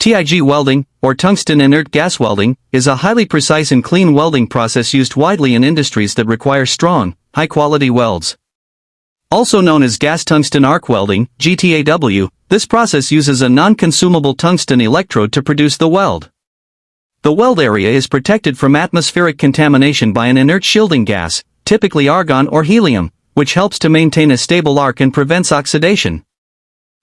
TIG welding, or tungsten inert gas welding, is a highly precise and clean welding process used widely in industries that require strong, high-quality welds. Also known as gas tungsten arc welding, GTAW, this process uses a non-consumable tungsten electrode to produce the weld. The weld area is protected from atmospheric contamination by an inert shielding gas, typically argon or helium, which helps to maintain a stable arc and prevents oxidation.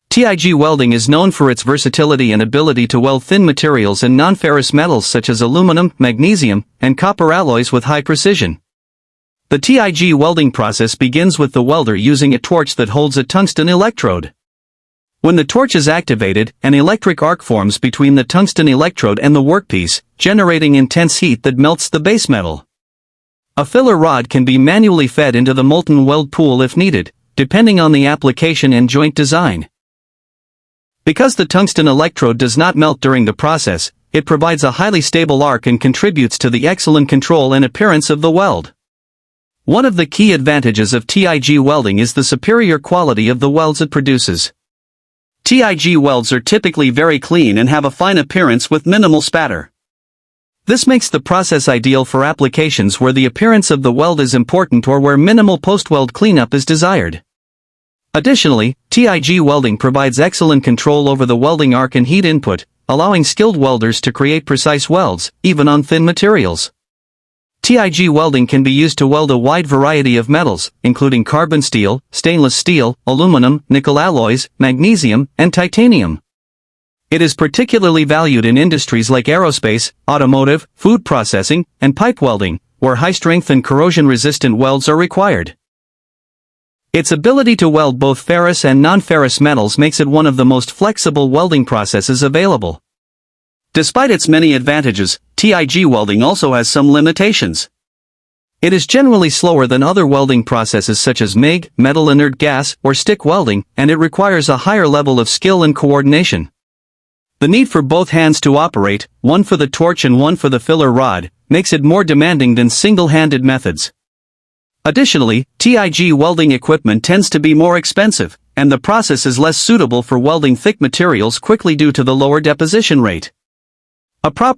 TIG welding is known for its versatility and ability to weld thin materials and non-ferrous metals such as aluminum, magnesium, and copper alloys with high precision. The TIG welding process begins with the welder using a torch that holds a tungsten electrode. When the torch is activated, an electric arc forms between the tungsten electrode and the workpiece, generating intense heat that melts the base metal. A filler rod can be manually fed into the molten weld pool if needed, depending on the application and joint design. Because the tungsten electrode does not melt during the process, it provides a highly stable arc and contributes to the excellent control and appearance of the weld. One of the key advantages of TIG welding is the superior quality of the welds it produces. TIG welds are typically very clean and have a fine appearance with minimal spatter. This makes the process ideal for applications where the appearance of the weld is important or where minimal post-weld cleanup is desired. Additionally, TIG welding provides excellent control over the welding arc and heat input, allowing skilled welders to create precise welds, even on thin materials. TIG welding can be used to weld a wide variety of metals, including carbon steel, stainless steel, aluminum, nickel alloys, magnesium, and titanium. It is particularly valued in industries like aerospace, automotive, food processing, and pipe welding, where high-strength and corrosion-resistant welds are required. Its ability to weld both ferrous and non-ferrous metals makes it one of the most flexible welding processes available. Despite its many advantages, TIG welding also has some limitations. It is generally slower than other welding processes such as MIG, metal inert gas, or stick welding, and it requires a higher level of skill and coordination. The need for both hands to operate, one for the torch and one for the filler rod, makes it more demanding than single-handed methods. Additionally, TIG welding equipment tends to be more expensive, and the process is less suitable for welding thick materials quickly due to the lower deposition rate. A proper